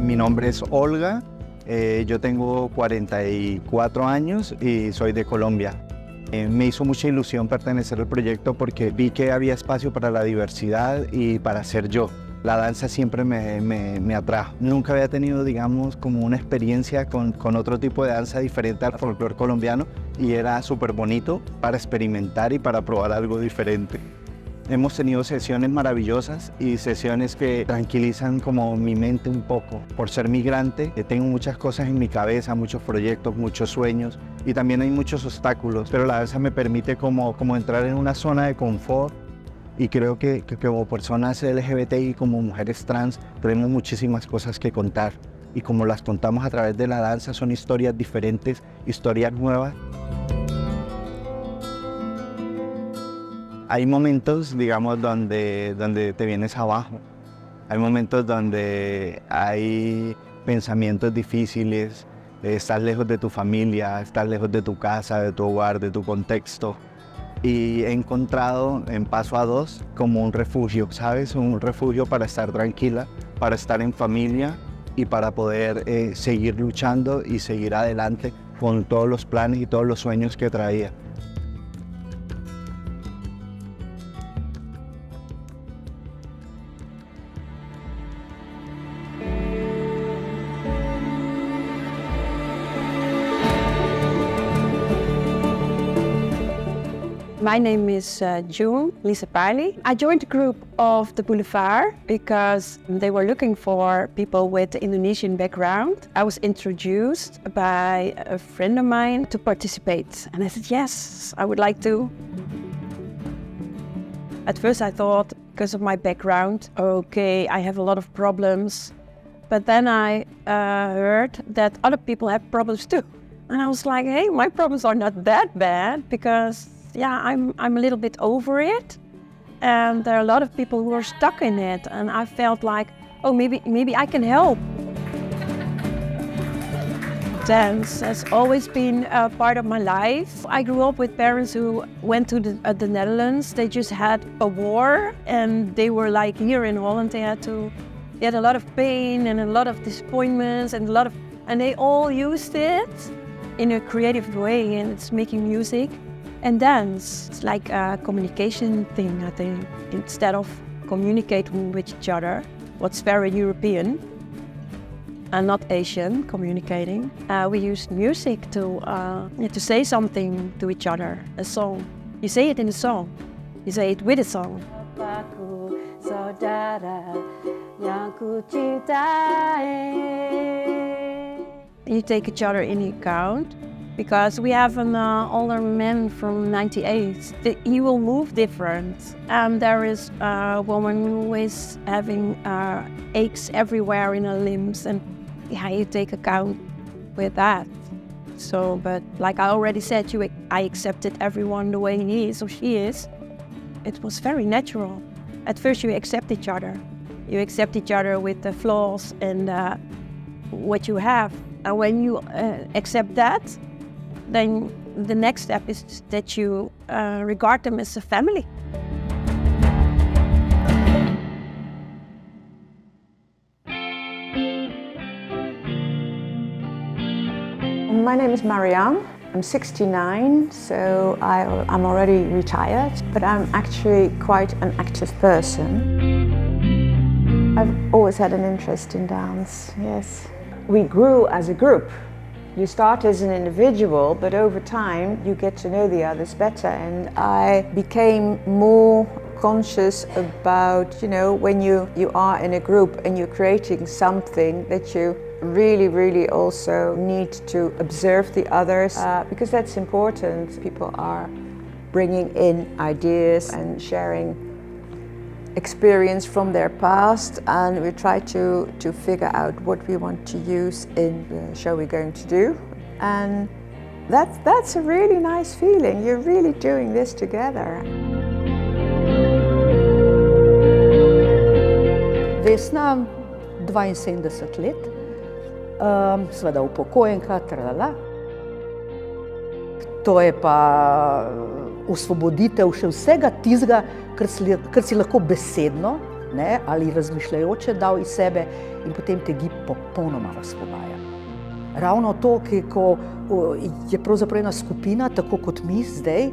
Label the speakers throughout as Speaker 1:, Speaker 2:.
Speaker 1: Mi nombre es Olga, yo tengo 44 años y soy de Colombia. Me hizo mucha ilusión pertenecer al proyecto porque vi que había espacio para la diversidad y para ser yo. La danza siempre me atrajo. Nunca había tenido, digamos, como una experiencia con otro tipo de danza diferente al folclore colombiano y era súper bonito para experimentar y para probar algo diferente. Hemos tenido sesiones maravillosas y sesiones que tranquilizan como mi mente un poco. Por ser migrante, tengo muchas cosas en mi cabeza, muchos proyectos, muchos sueños y también hay muchos obstáculos, pero la danza me permite como entrar en una zona de confort y creo que como personas LGBTI, como mujeres trans, tenemos muchísimas cosas que contar y como las contamos a través de la danza son historias diferentes, historias nuevas. Hay momentos, digamos, donde te vienes abajo. Hay momentos donde hay pensamientos difíciles, estás lejos de tu familia, estás lejos de tu casa, de tu hogar, de tu contexto. Y he encontrado en Paso a Dos como un refugio, ¿sabes? Un refugio para estar tranquila, para estar en familia y para poder seguir luchando y seguir adelante con todos los planes y todos los sueños que traía.
Speaker 2: My name is June Lisepali. I joined the group of the Boulevard because they were looking for people with Indonesian background. I was introduced by a friend of mine to participate, and I said, yes, I would like to. At first I thought, because of my background, okay, I have a lot of problems. But then I heard that other people have problems too. And I was like, hey, my problems are not that bad because yeah, I'm a little bit over it, and there are a lot of people who are stuck in it, and I felt like, oh, maybe I can help. Dance has always been a part of my life. I grew up with parents who went to the Netherlands. They just had a war, and they were like here in Holland. They had a lot of pain and a lot of disappointments and and they all used it in a creative way, and it's making music. And dance, it's like a communication thing, I think. Instead of communicating with each other, what's very European and not Asian communicating, we use music to say something to each other, a song. You say it in a song, you say it with a song. You take each other in account. Because we have an older man from 98, he will move different. And there is a woman who is having aches everywhere in her limbs, and yeah, you take account with that. So, but like I already said, I accepted everyone the way he is or she is. It was very natural. At first you accept each other. You accept each other with the flaws and what you have. And when you accept that, then the next step is that you regard them as a family.
Speaker 3: My name is Marianne. I'm 69, so I'm already retired, but I'm actually quite an active person. I've always had an interest in dance, yes. We grew as a group. You start as an individual, but over time you get to know the others better, and I became more conscious about, when you are in a group and you're creating something, that you really also need to observe the others, because that's important. People are bringing in ideas and sharing experience from their past, and we try to figure out what we want to use in the show we're going to do. And that's a really nice feeling. You're really doing this together.
Speaker 4: Vesna, 72 let, seveda upokojenka, tralala. To je pa osvoboditev še vsega tistega, kar si lahko besedno ne, ali razmišljajoče dal iz sebe in potem te gib popolnoma osvobaja. Ravno to, ko je pravzaprav ena skupina, tako kot mi zdaj,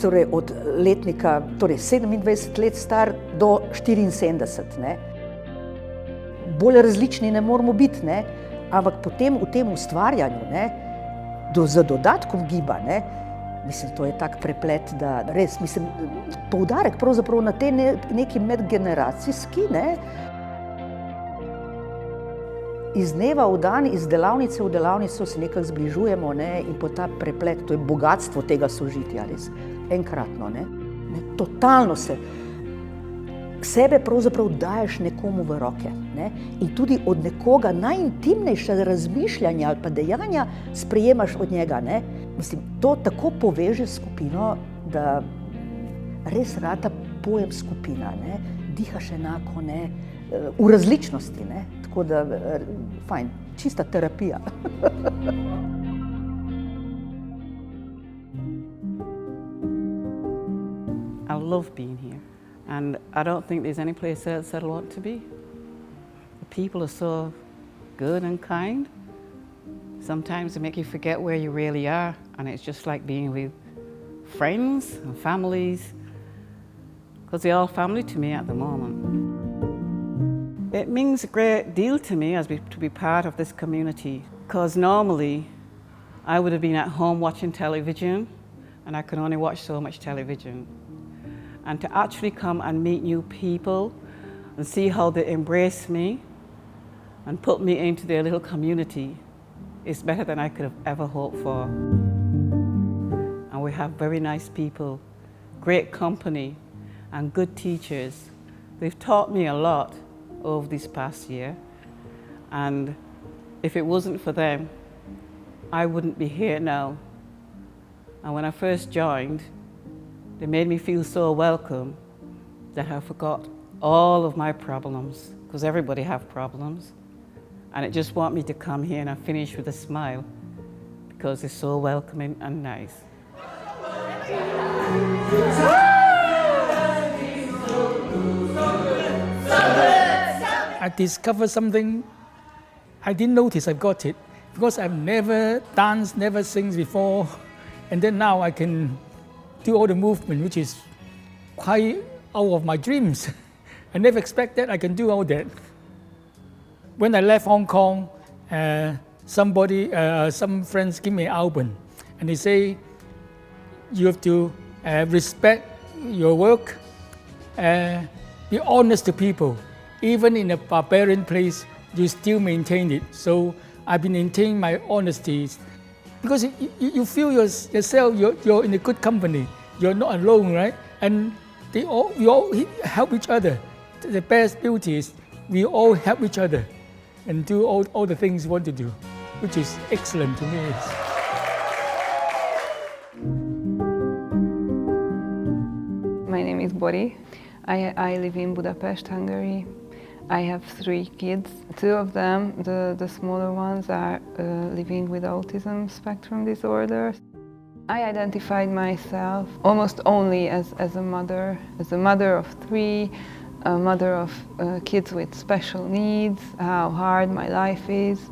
Speaker 4: torej od letnika, torej 27 let star do 74, ne. Bolj različni ne moramo biti, ne, ampak potem v tem ustvarjanju, ne, z dodatkom giba, ne, mislim, to je tak preplet, da res, mislim, poudarek pravzaprav na te neki medgeneracijski, ne, iz dneva v dan, iz delavnice v delavnico se nekako zbližujemo, ne, in po ta preplet, to je bogatstvo tega sožitja, res, enkratno, ne, totalno sebe pravzaprav daješ nekomu v roke, ne, in tudi od nekoga najintimnejše razmišljanja ali pa dejanja sprejemaš od njega, ne. Mislim, to tako poveže skupino, da res rata pojem skupina, ne, dihaš enako, ne, v različnosti, ne, tako da, fajn, čista terapija.
Speaker 5: I love being here, and I don't think there's any place else I'd want to be. The people are so good and kind. Sometimes they make you forget where you really are, and it's just like being with friends and families, because they're all family to me at the moment. It means a great deal to me to be part of this community, because normally I would have been at home watching television, and I can only watch so much television. And to actually come and meet new people and see how they embrace me and put me into their little community is better than I could have ever hoped for. And we have very nice people, great company, and good teachers. They've taught me a lot over this past year, and if it wasn't for them, I wouldn't be here now. And when I first joined, they made me feel so welcome that I forgot all of my problems, because everybody have problems, and it just want me to come here and I finish with a smile, because they're so welcoming and nice.
Speaker 6: I discovered something I didn't notice I've got it, because I've never danced, never sing before, and then now I can do all the movement, which is quite out of my dreams. I never expected I can do all that. When I left Hong Kong, some friends give me an album, and they say, you have to respect your work, be honest to people. Even in a barbarian place, you still maintain it. So I've been maintaining my honesty. Because you feel yourself, you're in a good company. You're not alone, right? And we all help each other. The best beauty is we all help each other and do all the things we want to do, which is excellent to me.
Speaker 7: My name is Bori. I live in Budapest, Hungary. I have 3 kids. 2 of them, the smaller ones, are living with autism spectrum disorder. I identified myself almost only as a mother of 3, a mother of kids with special needs, how hard my life is.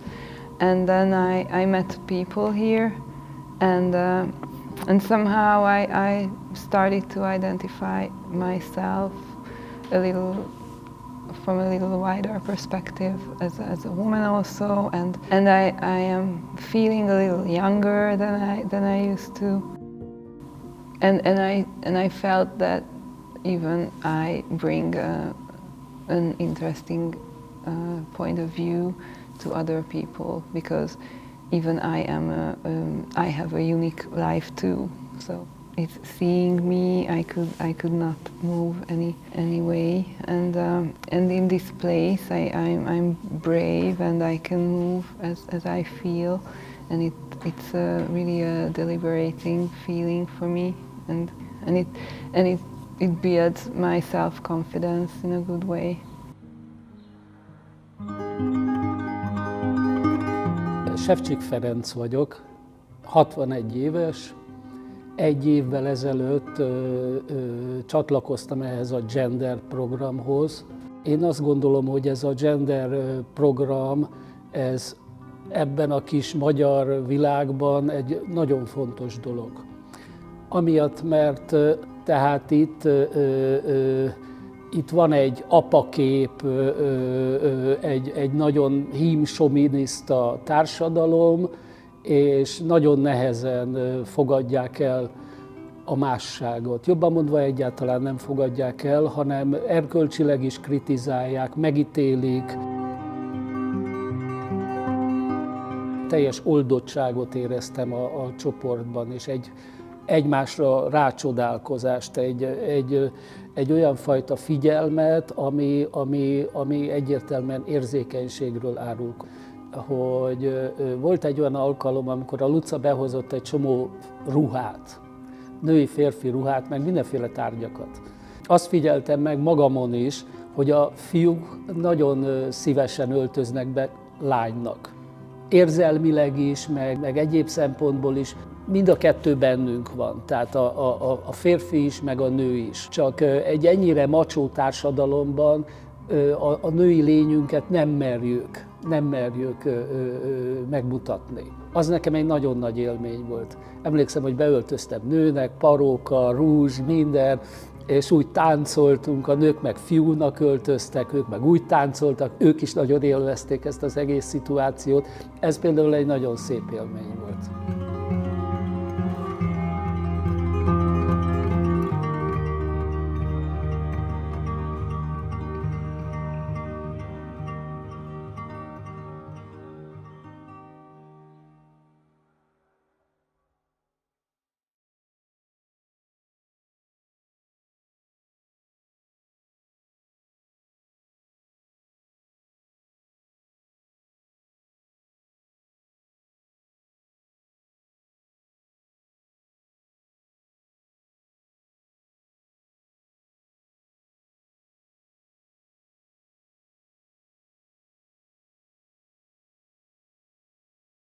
Speaker 7: And then I met people here, and somehow I started to identify myself from a little wider perspective as a woman also, and I am feeling a little younger than I used to, and I felt that even I bring an interesting point of view to other people, because even I have a unique life too. So it's seeing me, I could not move any way, and in this place I'm brave and I can move as I feel, and it's really a deliberating feeling for me, and it builds my self-confidence in a good way.
Speaker 8: Sevcsik Ferenc vagyok, 61 éves. 1 évvel ezelőtt csatlakoztam ehhez a gender programhoz. Én azt gondolom, hogy ez a gender program, ez ebben a kis magyar világban egy nagyon fontos dolog. Amiatt, mert tehát itt van egy apakép, egy nagyon hím-soviniszta társadalom, és nagyon nehezen fogadják el a másságot. Jobban mondva egyáltalán nem fogadják el, hanem erkölcsileg is kritizálják, megítélik. Teljes oldottságot éreztem a csoportban, és egy egymásra rácsodálkozást, egy olyan fajta figyelmet, ami egyértelműen érzékenységről árul. Hogy volt egy olyan alkalom, amikor a Luca behozott egy csomó ruhát, női-férfi ruhát, meg mindenféle tárgyakat. Azt figyeltem meg magamon is, hogy a fiúk nagyon szívesen öltöznek be lánynak. Érzelmileg is, meg egyéb szempontból is. Mind a kettő bennünk van, tehát a férfi is, meg a nő is. Csak egy ennyire macsó társadalomban a női lényünket nem merjük megmutatni. Az nekem egy nagyon nagy élmény volt. Emlékszem, hogy beöltöztem nőnek, paróka, rúzs, minden, és úgy táncoltunk, a nők meg fiúnak öltöztek, ők meg úgy táncoltak, ők is nagyon élvezték ezt az egész szituációt. Ez például egy nagyon szép élmény volt.